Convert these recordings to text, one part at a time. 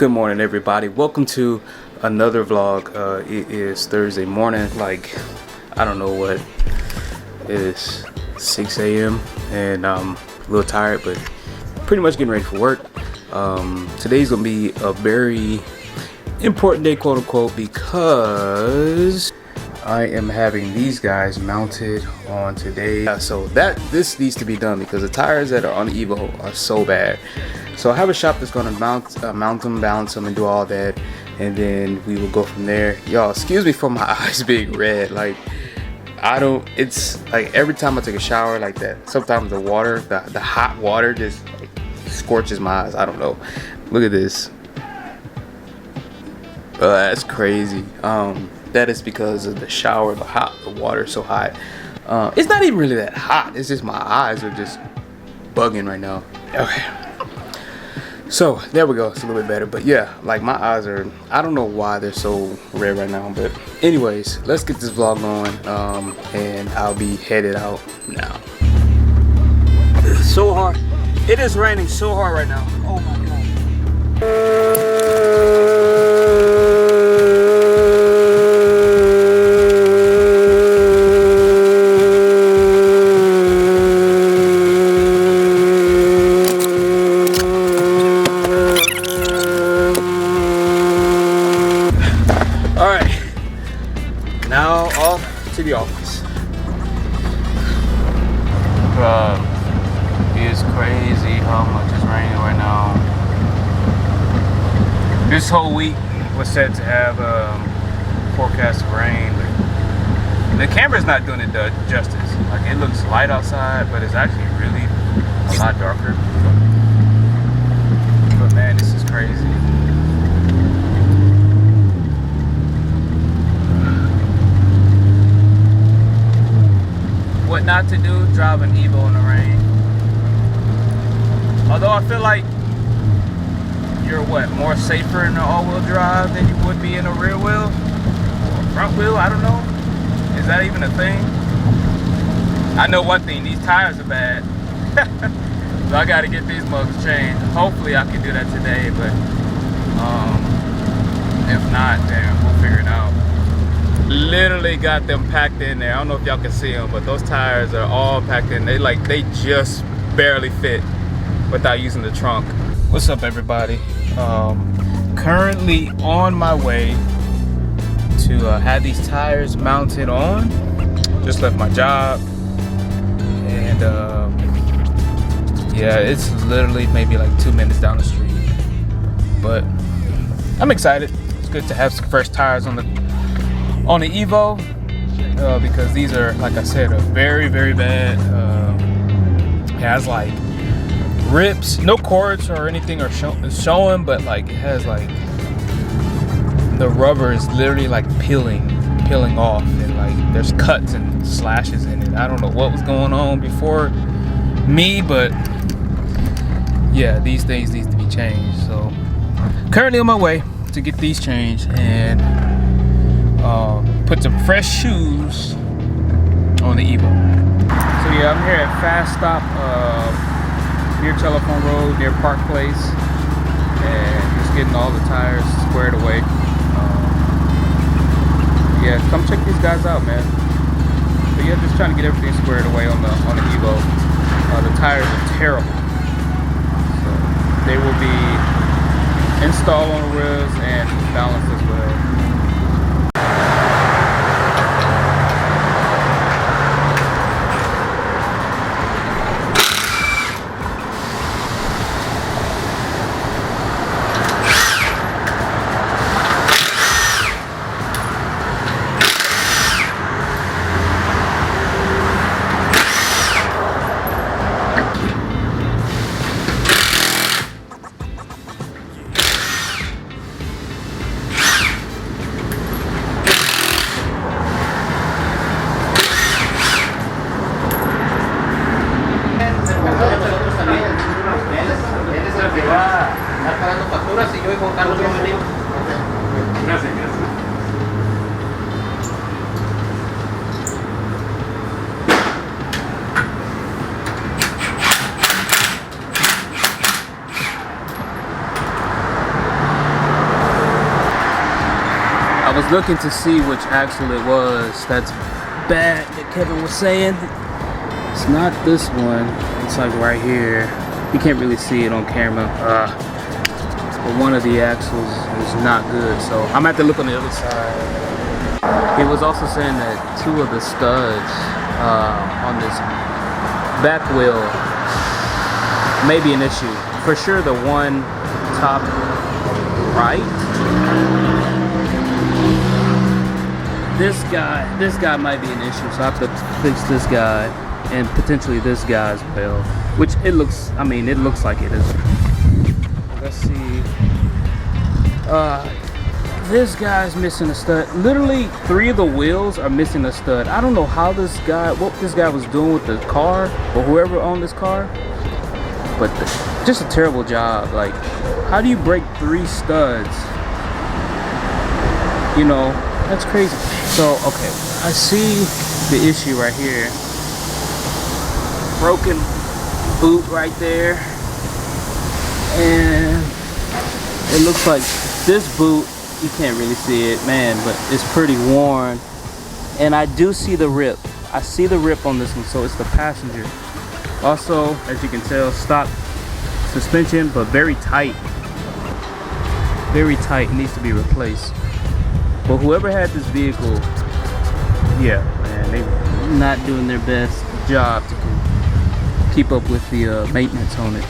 Good morning, everybody. Welcome to another vlog. It is Thursday morning, like I don't know what it is, 6 a.m. and I'm a little tired, but pretty much getting ready for work. Today's gonna be a very important day, quote unquote, because I am having these guys mounted on today. So this needs to be done because the tires that are on the EVO are so bad. So I have a shop that's gonna mount them, balance them, and do all that, and then we will go from there. Y'all, excuse me for my eyes being red. Like it's like every time I take a shower like that, sometimes the water, the hot water just like scorches my eyes. I don't know. Look at this. That's crazy. That is because of the shower, the water is so hot. It's not even really that hot. It's just my eyes are just bugging right now. Okay. So there we go. It's a little bit better. But yeah, like my eyes are, I don't know why they're so red right now. But anyways, let's get this vlog going. And I'll be headed out now. It's so hard. It is raining so hard right now. Oh my God. Now off to the office. It's crazy how much it's raining right now. This whole week was set to have forecast of rain, but the camera's not doing it justice. Like, it looks light outside, but it's actually really a lot darker. But man, this is crazy. What not to do, drive an EVO in the rain. Although I feel like you're more safer in the all-wheel drive than you would be in a rear wheel or front wheel. I don't know. Is that even a thing? I know one thing, these tires are bad. So I gotta get these mugs changed. Hopefully I can do that today, but if not, then we'll figure it out. Literally got them packed in there. I don't know if y'all can see them, but those tires are all packed in. They just barely fit without using the trunk. What's up, everybody? Currently on my way to have these tires mounted on. Just left my job, and yeah, it's literally maybe like 2 minutes down the street, but I'm excited. It's good to have some fresh tires on the EVO, because these are, like I said, are very, very bad. It has like rips, no cords or anything are showing, but like it has like the rubber is literally like peeling off, and like there's cuts and slashes in it. I don't know what was going on before me, but yeah, these things need to be changed. So currently on my way to get these changed and put some fresh shoes on the EVO. So yeah, I'm here at Fast Stop near Telephone Road, near Park Place, and just getting all the tires squared away. Yeah, come check these guys out, man. But yeah, just trying to get everything squared away on the EVO. The tires are terrible, so they will be installed on the wheels and balanced as well. I was looking to see which axle it was that's bad that Kevin was saying. It's not this one. It's like right here. You can't really see it on camera. But one of the axles is not good, so I'm gonna have to look on the other side. He was also saying that 2 of the studs on this back wheel may be an issue. For sure, the one top right. This guy might be an issue, so I have to fix this guy and potentially this guy as well. Which it looks, I mean, it looks like it is. Let's see. This guy's missing a stud. Literally 3 of the wheels are missing a stud. I don't know how what this guy was doing with the car, or whoever owned this car. But just a terrible job. Like, how do you break 3 studs? You know, that's crazy. So, okay, I see the issue right here. Broken boot right there. And it looks like this boot, you can't really see it, man, but it's pretty worn. And I do see the rip. I see the rip on this one, so it's the passenger. Also, as you can tell, stock suspension, but very tight. Very tight, it needs to be replaced. But whoever had this vehicle, yeah, man, they're not doing their best job to keep up with the maintenance on it.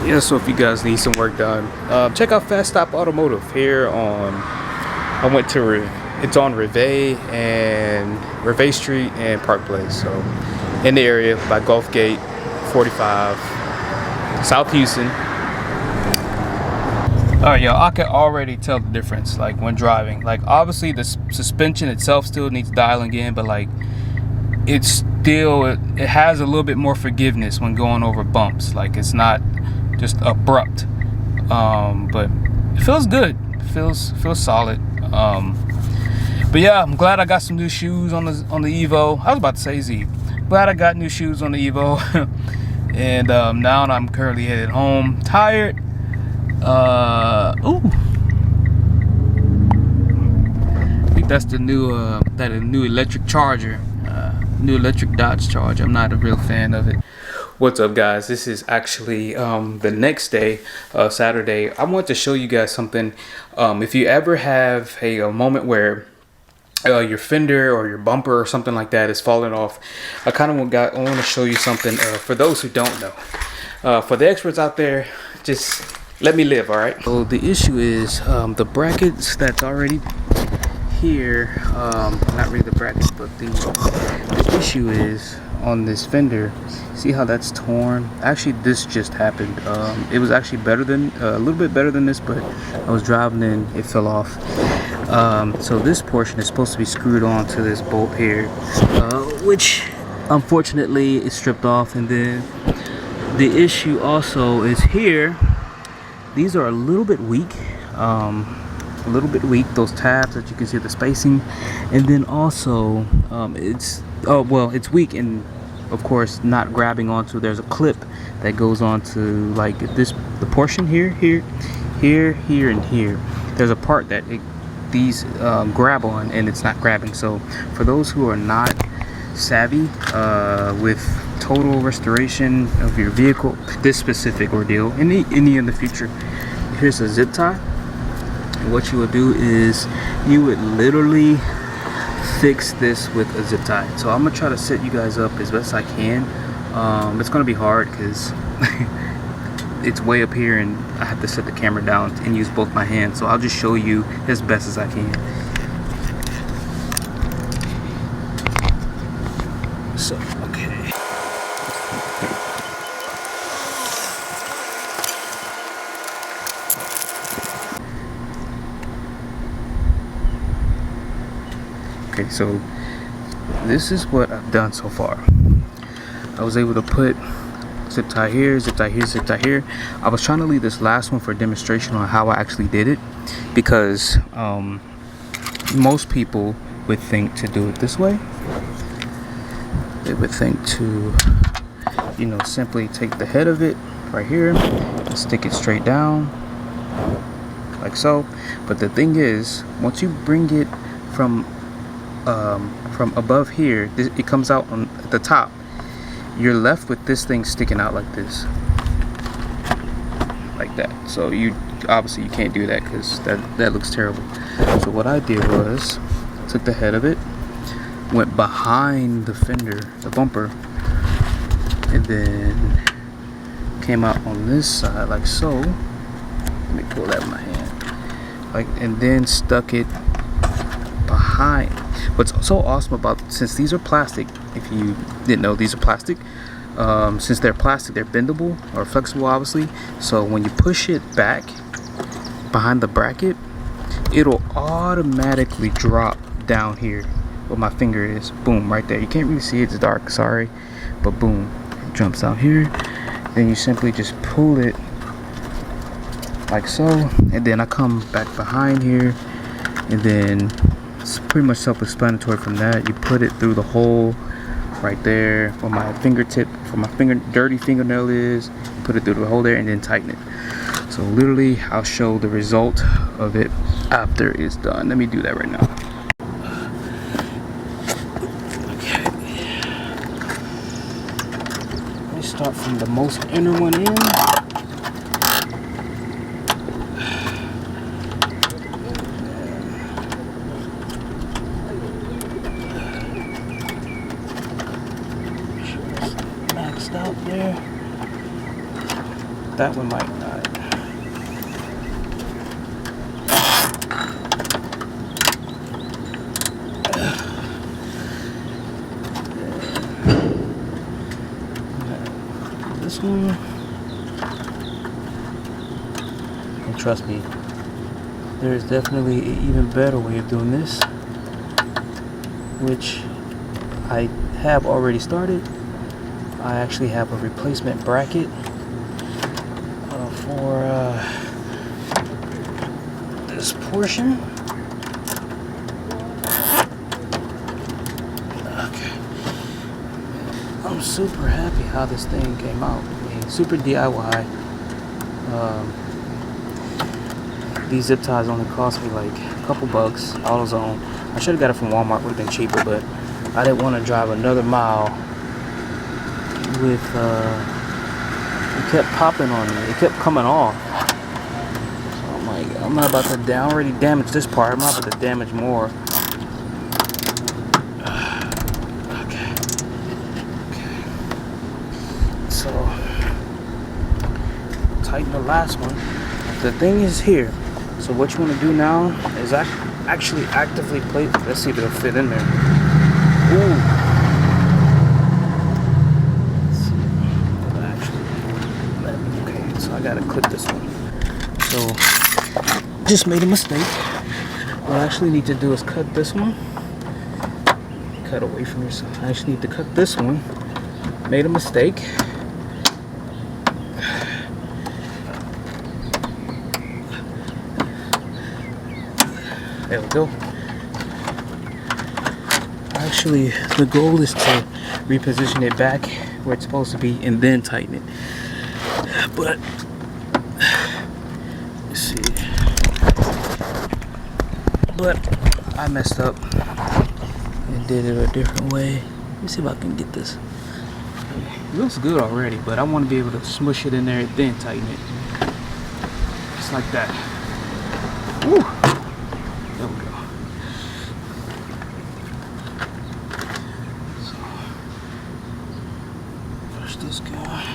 Yeah, so if you guys need some work done, check out Fast Stop Automotive here on, it's on Reve Street and Park Place. So in the area by Gulf Gate 45, South Houston. Alright, y'all, I can already tell the difference, like, when driving. Like, obviously the suspension itself still needs dialing in, but like, it has a little bit more forgiveness when going over bumps. Like, it's not just abrupt, but it feels good. It feels solid. But yeah, I'm glad I got some new shoes on the EVO. I was about to say Z. Glad I got new shoes on the EVO. And now I'm currently headed home. Tired. Ooh. I think that's the new electric Charger. New electric Dodge Charger. I'm not a real fan of it. What's up, guys? This is actually the next day, Saturday. I want to show you guys something. If you ever have a moment where your fender or your bumper or something like that is falling off, I want to show you something for those who don't know. For the experts out there, just let me live, all right? So the issue is the brackets that's already here, not really the brackets, but the issue is on this fender. See how that's torn? Actually, this just happened. It was actually better than a little bit better than this, but I was driving and it fell off. So this portion is supposed to be screwed on to this bolt here, which unfortunately is stripped off. And then the issue also is here. These are a little bit weak. Those tabs that you can see the spacing, and then also it's weak and of course not grabbing onto. There's a clip that goes onto like the portion here, and here. There's a part that these grab on, and it's not grabbing. So for those who are not savvy with total restoration of your vehicle, this specific ordeal, any in the future, here's a zip tie. What you would do is you would literally fix this with a zip tie. So I'm gonna try to set you guys up as best I can. It's gonna be hard because it's way up here and I have to set the camera down and use both my hands. So I'll just show you as best as I can. So, okay. Okay, so this is what I've done so far. I was able to put zip tie here, zip tie here, zip tie here. I was trying to leave this last one for a demonstration on how I actually did it, because most people would think to do it this way. They would think to, you know, simply take the head of it right here and stick it straight down like so. But the thing is, once you bring it from above here, it comes out on the top. You're left with this thing sticking out like this, like that. So you obviously you can't do that, because that looks terrible. So what I did was took the head of it, went behind the fender, the bumper, and then came out on this side like so. Let me pull that in my hand, like, and then stuck it behind. What's so awesome about, since these are plastic, if you didn't know, these are plastic. Since they're plastic, they're bendable or flexible, obviously. So when you push it back behind the bracket, it'll automatically drop down here where my finger is. Boom, right there. You can't really see it, it's dark, sorry, but boom, it jumps out here. Then you simply just pull it like so, and then I come back behind here, and then it's pretty much self-explanatory from that. You put it through the hole right there where my fingertip, for my dirty fingernail is. Put it through the hole there and then tighten it. So literally, I'll show the result of it after it's done. Let me do that right now. Okay. Let me start from the most inner one in. Out there. That one might not. This one, and trust me, there is definitely an even better way of doing this, which I have already started. I actually have a replacement bracket for this portion. Okay. I'm super happy how this thing came out. I mean, super DIY. These zip ties only cost me like a couple bucks, AutoZone. I should have got it from Walmart, would have been cheaper, but I didn't want to drive another mile with it kept popping on me, it kept coming off. So I'm like, I'm not about to already damage this part, I'm not about to damage more. Okay. So tighten the last one. The thing is here, so what you want to do now is actually actively place. Let's see if it'll fit in there. Ooh. I gotta clip this one. So just made a mistake. What I actually need to do is cut this one. Cut away from yourself. I actually need to cut this one. Made a mistake. There we go. Actually, the goal is to reposition it back where it's supposed to be and then tighten it. But let's see. But I messed up and did it a different way. Let me see if I can get this. It looks good already, but I want to be able to smush it in there and then tighten it. Just like that. Woo! There we go. So, push this guy.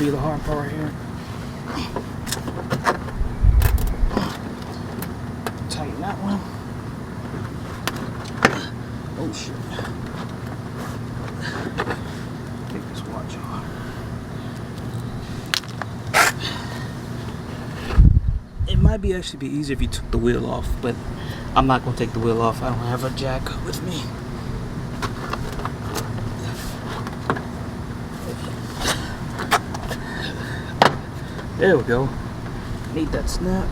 be the hard part here. Tighten that one. Oh shit. Take this watch off. It might be actually be easier if you took the wheel off, but I'm not gonna take the wheel off. I don't have a jack with me. There we go. Need that snap.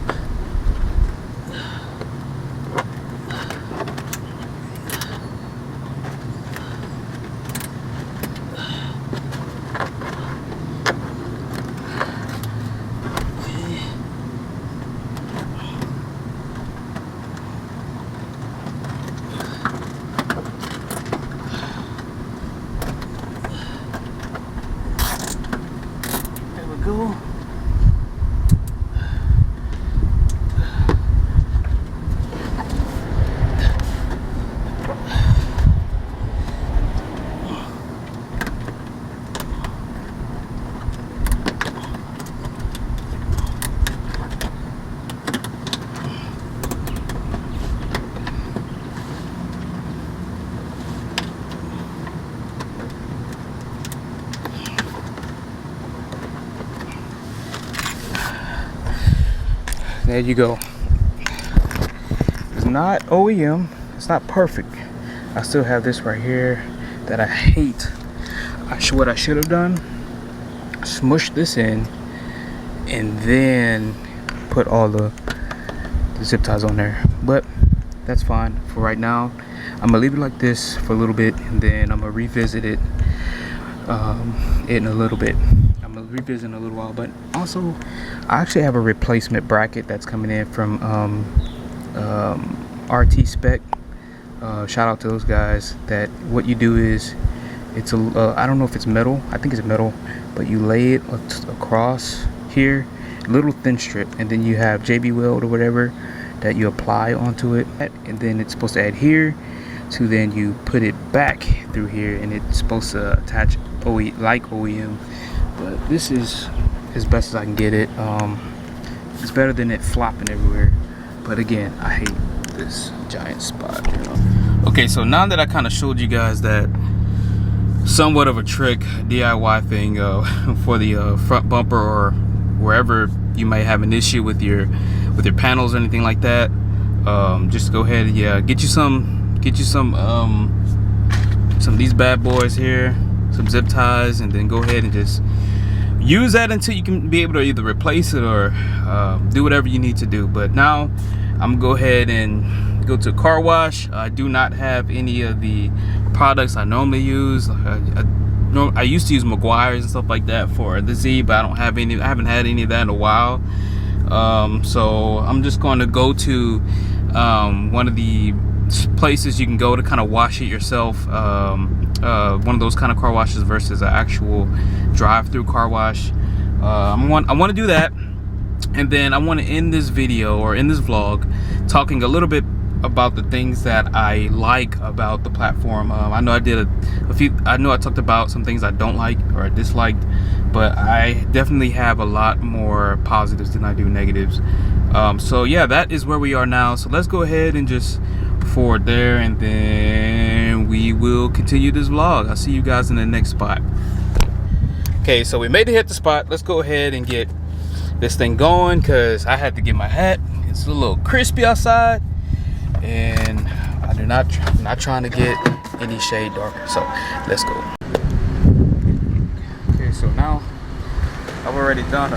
There we go. There you go. It's not OEM. It's not perfect. I still have this right here that I hate. What I should have done, smush this in and then put all the zip ties on there. But that's fine for right now. I'm gonna leave it like this for a little bit, and then I'm gonna revisit it in a little bit. I'm gonna revisit in a little while. But also, I actually have a replacement bracket that's coming in from RT Spec. Shout out to those guys. That what you do is, it's a I don't know if it's metal. I think it's metal, but you lay it across here, little thin strip, and then you have JB Weld or whatever that you apply onto it, and then it's supposed to adhere to, then you put it back through here, and it's supposed to attach like OEM. But this is as best as I can get it. It's better than it flopping everywhere, but again, I hate this giant spot, you know. Okay, so now that I kind of showed you guys that somewhat of a trick DIY thing for the front bumper, or wherever you might have an issue with your panels or anything like that, just go ahead and get you some of these bad boys here, some zip ties, and then go ahead and just use that until you can be able to either replace it or do whatever you need to do. But now I'm gonna go ahead and go to a car wash. I do not have any of the products I normally use. I used to use Meguiar's and stuff like that for the Z, but I don't have any. I haven't had any of that in a while. So I'm just going to go to one of the places you can go to kind of wash it yourself. One of those kind of car washes versus an actual drive-through car wash. I want to do that, and then I want to end this video or end this vlog talking a little bit about the things that I like about the platform. I know I did I know I talked about some things I don't like or I disliked, but I definitely have a lot more positives than I do negatives. So yeah, that is where we are now. So let's go ahead and just forward there, and then we will continue this vlog. I'll see you guys in the next spot. Okay, so we made it hit the spot. Let's go ahead and get this thing going, because I had to get my hat. It's a little crispy outside, and I'm not trying to get any shade darker. So let's go. Okay, so now I've already done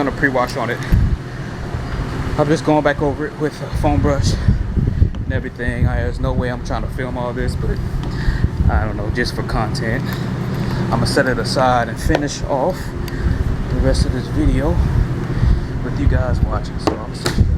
a pre-wash on it. I'm just going back over it with a foam brush and everything. There's no way I'm trying to film all this, but I don't know, just for content. I'm gonna set it aside and finish off the rest of this video with you guys watching. So I'm see you guys.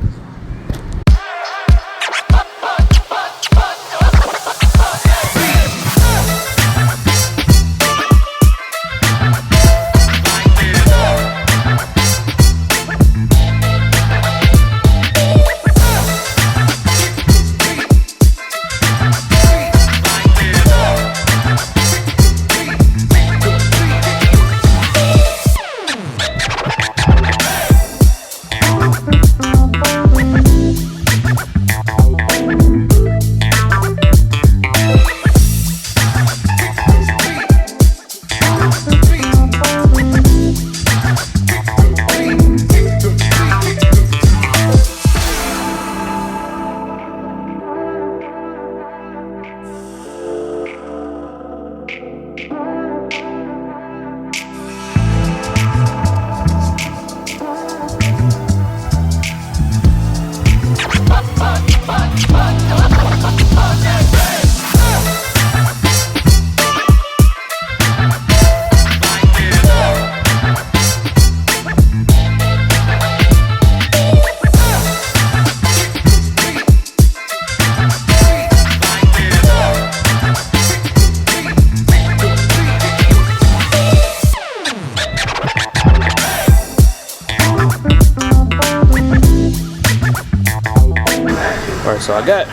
So I got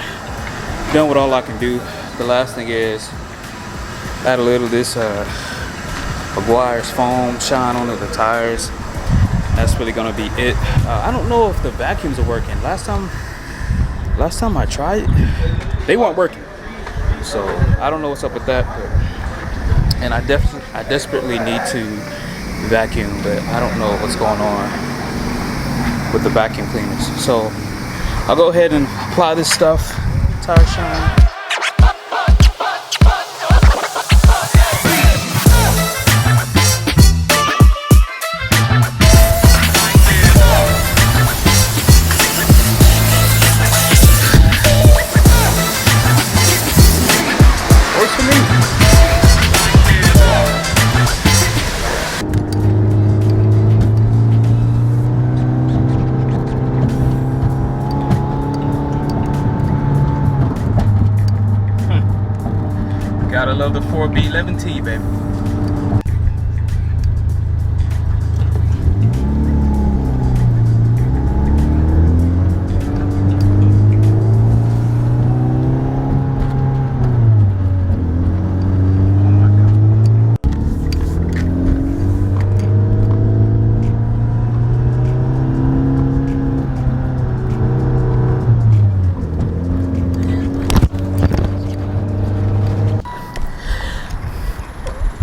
done with all I can do. The last thing is add a little of this Aguirre's foam shine onto the tires. That's really gonna be it. I don't know if the vacuums are working. Last time I tried, they weren't working. So I don't know what's up with that. And I desperately need to vacuum, but I don't know what's going on with the vacuum cleaners. So I'll go ahead and apply this stuff. Tire shine. Works for me. Gotta love the 4B11T, baby.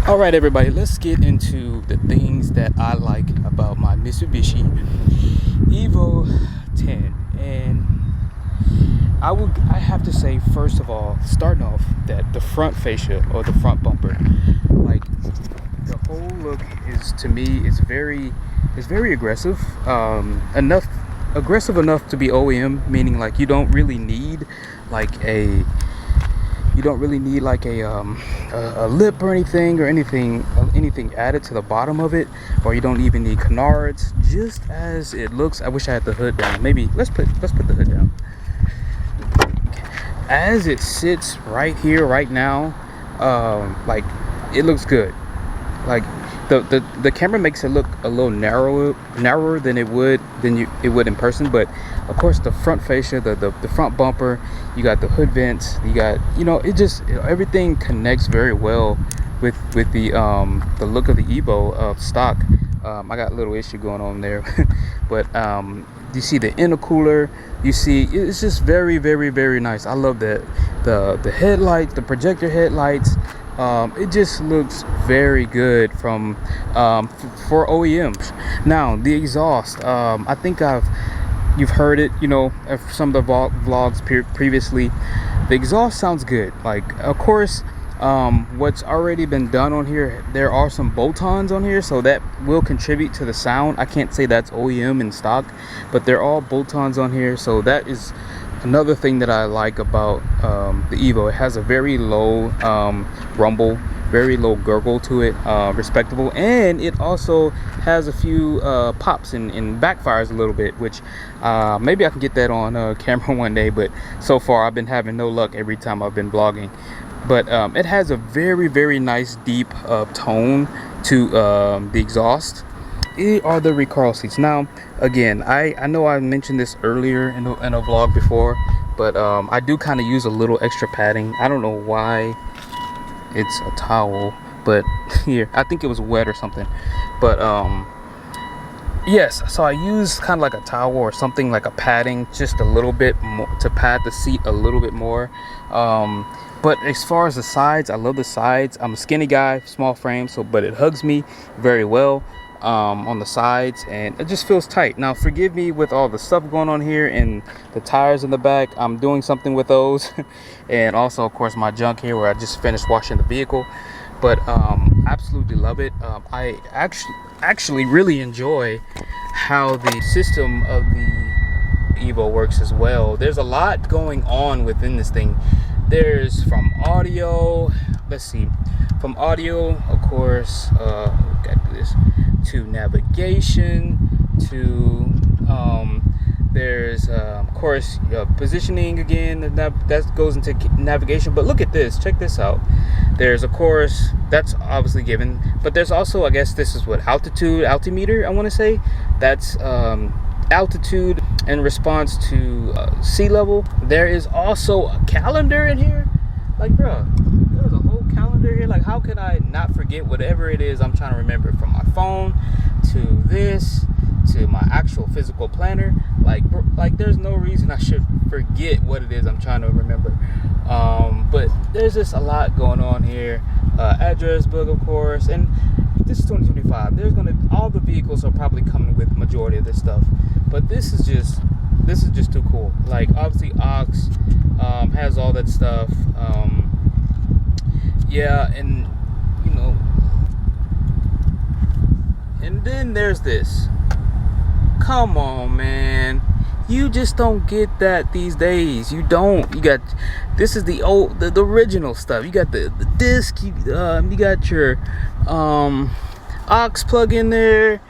Alright everybody, let's get into the things that I like about my Mitsubishi EVO 10. And I have to say, first of all, starting off, that the front fascia or the front bumper, like the whole look is, to me, is very aggressive. Aggressive enough to be OEM, meaning like you don't really need like a lip or anything added to the bottom of it, or you don't even need canards. Just as it looks. I wish I had the hood down. Maybe let's put the hood down. As it sits right here right now, like it looks good. Like the camera makes it look a little narrower than it would in person. But of course, the front fascia, the front bumper, you got the hood vents, you got, it just, everything connects very well with the look of the EVO stock. I got a little issue going on there, but you see the intercooler, you see it's just very, very, very nice. I love that the headlights, the projector headlights. It just looks very good for OEMs. Now the exhaust, I think you've heard it, some of the vlogs previously. The exhaust sounds good. Like, of course, what's already been done on here, there are some bolt-ons on here, so that will contribute to the sound. I can't say that's OEM in stock, but there are bolt-ons on here, so that is another thing that I like about the EVO. It has a very low rumble, very low gurgle to it, respectable, and it also has a few pops and backfires a little bit, which maybe I can get that on camera one day, but so far I've been having no luck every time I've been vlogging. But it has a very, very nice deep tone to the exhaust. Here are the recoil seats. Now again, I know I mentioned this earlier in a vlog before, but I do kind of use a little extra padding. I don't know why it's a towel, but here, I think it was wet or something. But yes, so I use kind of like a towel or something, like a padding, just a little bit more to pad the seat a little bit more. But as far as the sides, I love the sides. I'm a skinny guy, small frame, but it hugs me very well on the sides, and it just feels tight. Now forgive me with all the stuff going on here and the tires in the back. I'm doing something with those and also of course my junk here where I just finished washing the vehicle. But absolutely love it. I actually really enjoy how the system of the EVO works as well. There's a lot going on within this thing. There's from audio, from audio, of course, got this, to navigation, to there's of course positioning again, that goes into navigation. But look at this, check this out. There's of course, that's obviously given, but there's also, I guess this is what, altimeter, I want to say. That's altitude in response to sea level. There is also a calendar in here. Like, bro, there's a whole calendar here. Like, how could I not forget whatever it is I'm trying to remember, from my phone to this to my actual physical planner? Like, bro, like, there's no reason I should forget what it is I'm trying to remember. But there's just a lot going on here. Address book, of course, and this is 2025. There's all the vehicles are probably coming with majority of this stuff, but this is just too cool. Like, obviously Ox has all that stuff. Yeah, and you know, and then there's this. Come on, man. You just don't get that these days. You don't. You got, this is the original stuff. You got the disc. You got your aux plug in there.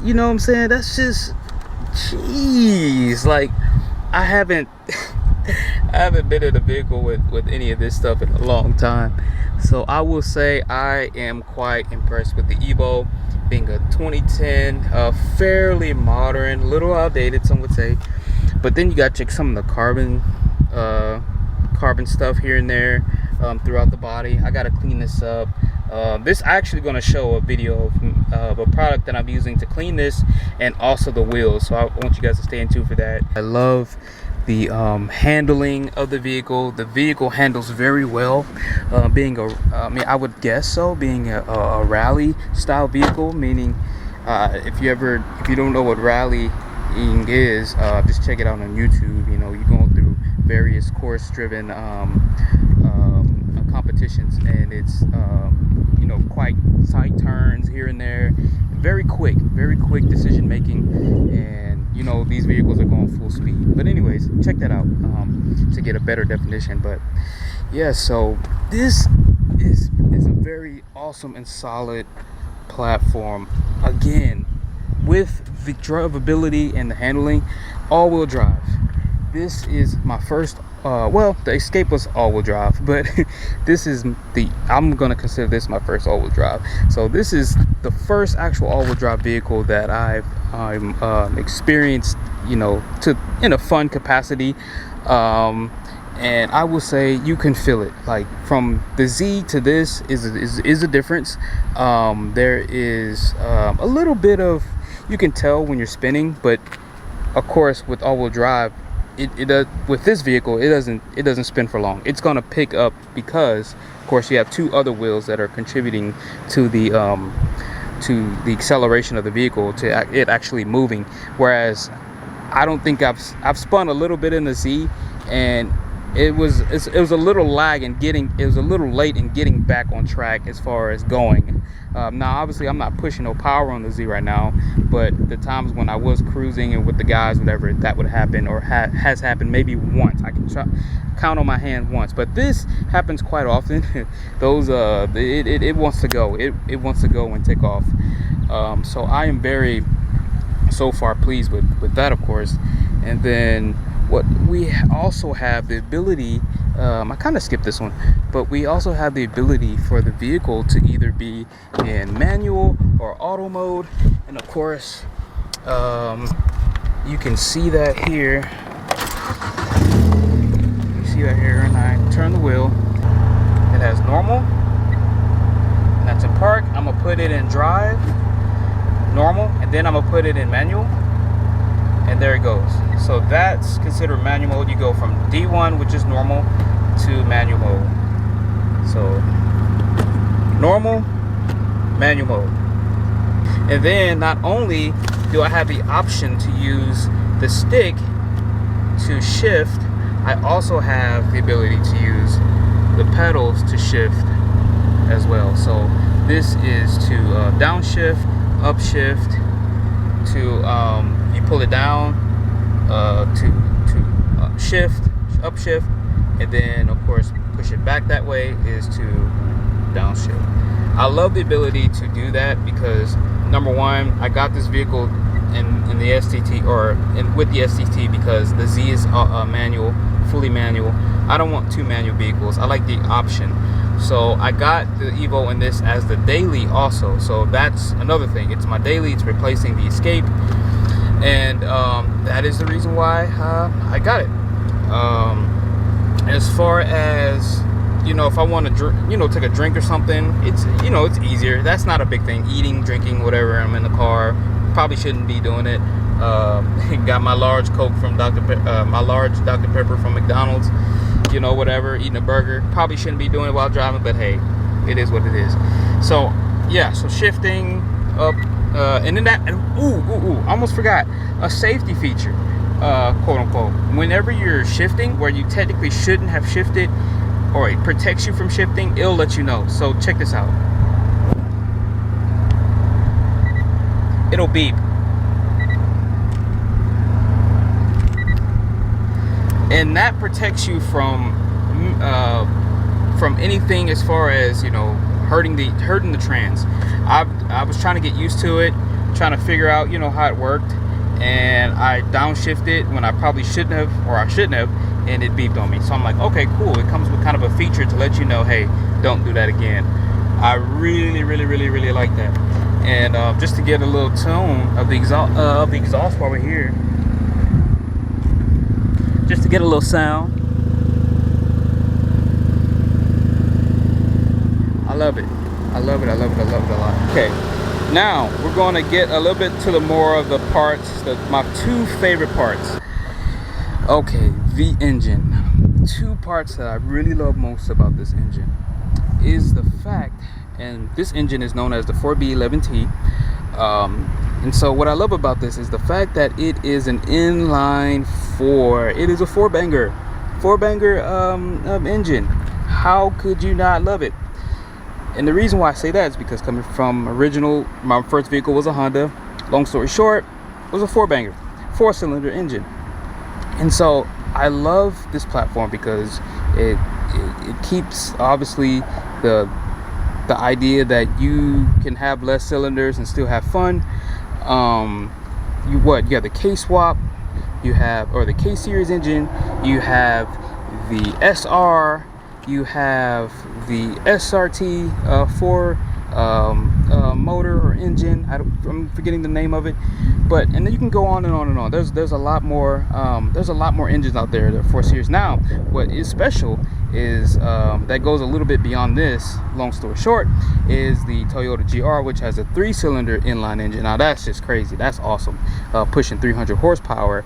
You know what I'm saying? That's just, jeez. Like, I haven't been in a vehicle with any of this stuff in a long time. So I will say I am quite impressed with the EVO, being a 2010, fairly modern, little outdated, some would say. But then you got to check some of the carbon stuff here and there throughout the body. I got to clean this up. This actually going to show a video of a product that I'm using to clean this, and also the wheels. So I want you guys to stay in tune for that. I love the handling of the vehicle. The vehicle handles very well, being I would guess so, being a rally style vehicle, meaning if you don't know what rallying is, just check it out on YouTube. You know, you're going through various course driven competitions, and it's you know, quite side turns here and there, very quick decision making, and you know, these vehicles are going full speed. But anyways, check that out to get a better definition. But yeah, so this is a very awesome and solid platform, again, with the drivability and the handling, all-wheel drive. This is my first well, the Escape was all-wheel drive, but this is I'm gonna consider this my first all-wheel drive. So this is the first actual all-wheel drive vehicle that I'm experienced, you know, in a fun capacity. And I will say you can feel it. Like, from the Z to this is a difference. There is a little bit of, you can tell when you're spinning, but of course with all-wheel drive, with this vehicle, it doesn't spin for long. It's gonna pick up because, of course, you have two other wheels that are contributing to the acceleration of the vehicle, to it actually moving. Whereas I don't think I've spun a little bit in the Z, and it was a little lag in getting, it was a little late in getting back on track as far as going. Now obviously I'm not pushing no power on the Z right now, but the times when I was cruising and with the guys, whatever, that would happen, or has happened maybe once. I can count on my hand once, but this happens quite often. Those it wants to go, it wants to go and take off. So I am very, so far, pleased with that, of course. And then what we also have the ability, I kind of skipped this one, but we also have the ability for the vehicle to either be in manual or auto mode. And of course, you can see that here. You see that here, and I turn the wheel. It has normal, and that's in park. I'm gonna put it in drive, normal, and then I'm gonna put it in manual, and there it goes. So that's considered manual mode. You go from D1, which is normal, to manual mode. So normal, manual mode. And then not only do I have the option to use the stick to shift, I also have the ability to use the pedals to shift as well. So this is to downshift, upshift, to you pull it down, to shift, upshift, and then of course push it back that way is to downshift. I love the ability to do that because, number one, I got this vehicle in the STT, or with the STT, because the Z is manual, fully manual. I don't want two manual vehicles. I like the option. So I got the EVO in this as the daily also. So that's another thing. It's my daily. It's replacing the Escape. and that is the reason why I got it. As far as, you know, if I want to take a drink or something, it's, you know, it's easier. That's not a big thing. Eating, drinking, whatever. I'm in the car. Probably shouldn't be doing it. Got my large Coke from my large Dr. Pepper from McDonald's. You know, whatever. Eating a burger. Probably shouldn't be doing it while driving, but hey, it is what it is. So yeah. So shifting up, and then that. I almost forgot a safety feature, quote unquote. Whenever you're shifting, where you technically shouldn't have shifted, or it protects you from shifting, it'll let you know. So check this out. It'll beep. And that protects you from anything as far as, you know, hurting the trans. I was trying to get used to it, trying to figure out, you know, how it worked, and I downshifted when I probably shouldn't have, or I shouldn't have, and it beeped on me. So I'm like, okay, cool. It comes with kind of a feature to let you know, hey, don't do that again. I really like that. And just to get a little tone of the exhaust while we're here, just to get a little sound. I love it a lot. Okay, now we're going to get a little bit to the more of the parts, my two favorite parts. Okay, the engine. Two parts that I really love most about this engine is the fact, and this engine is known as the 4B11T, and so what I love about this is the fact that it is an inline 4. It is a four banger engine. How could you not love it? And the reason why I say that is because coming from my first vehicle was a Honda. Long story short, it was a four banger, 4-cylinder engine. And so I love this platform because it keeps, obviously, the idea that you can have less cylinders and still have fun. You have the K swap, or the K series engine, you have the SR, you have the SRT 4 motor or engine. I'm forgetting the name of it, and then you can go on and on and on. There's a lot more engines out there that are 4 series. Now, what is special is that goes a little bit beyond this. Long story short, is the Toyota GR, which has a 3-cylinder inline engine. Now that's just crazy. That's awesome. Pushing 300 horsepower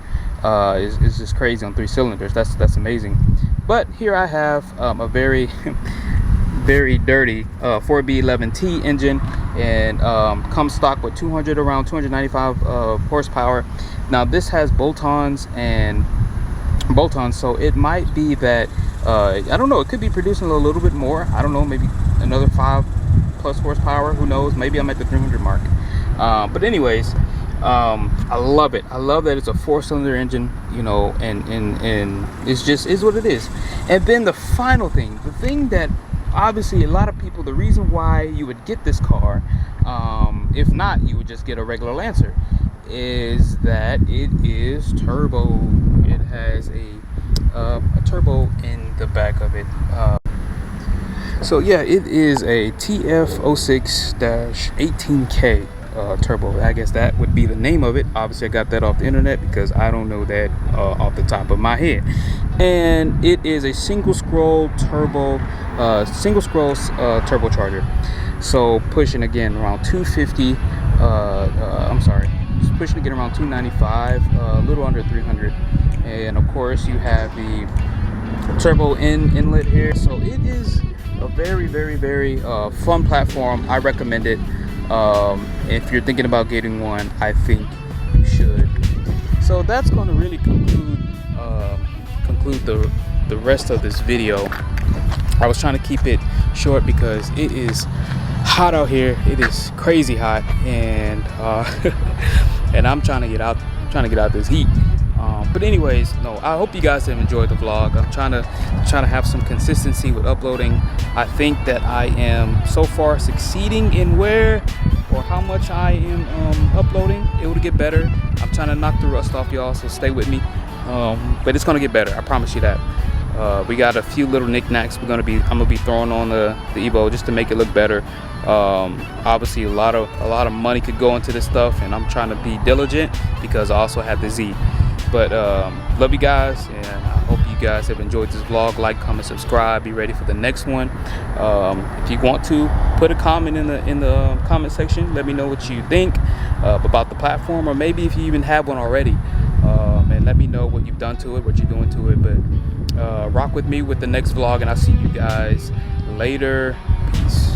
is just crazy on 3 cylinders. That's amazing. But here I have a very very dirty 4B11T engine, and comes stock with around 295 horsepower. Now this has bolt-ons, so it might be that I don't know, it could be producing a little bit more. I don't know, maybe another 5+ horsepower, who knows. Maybe I'm at the 300 mark. But anyways, I love it. I love that it's a 4-cylinder engine, you know, and it's just is what it is. And then the final thing, the thing that obviously a lot of people, the reason why you would get this car, if not you would just get a regular Lancer, is that it is turbo. It has a turbo in the back of it. So yeah, it is a TF06-18K turbo. I guess that would be the name of it. Obviously I got that off the internet because I don't know that off the top of my head. And it is a single scroll turbocharger. So pushing again around 250. Pushing again around 295, a little under 300. And of course you have the turbo inlet here. So it is a very fun platform. I recommend it. If you're thinking about getting one, I think you should. So that's going to really conclude the rest of this video. I was trying to keep it short because it is hot out here. It is crazy hot, and and I'm trying to get out this heat. But anyways, no, I hope you guys have enjoyed the vlog. I'm trying to have some consistency with uploading. I think that I am so far succeeding in how much I am uploading. It will get better. I'm trying to knock the rust off, y'all, so stay with me. But it's gonna get better, I promise you that. We got a few little knickknacks I'm gonna be throwing on the EVO just to make it look better. Obviously a lot of money could go into this stuff, and I'm trying to be diligent because I also have the Z. But love you guys, and I hope you guys have enjoyed this vlog. Like, comment, subscribe, be ready for the next one. If you want to, put a comment in the comment section. Let me know what you think about the platform, or maybe if you even have one already, and let me know what you've done to it, what you're doing to it. But rock with me with the next vlog, and I'll see you guys later. Peace.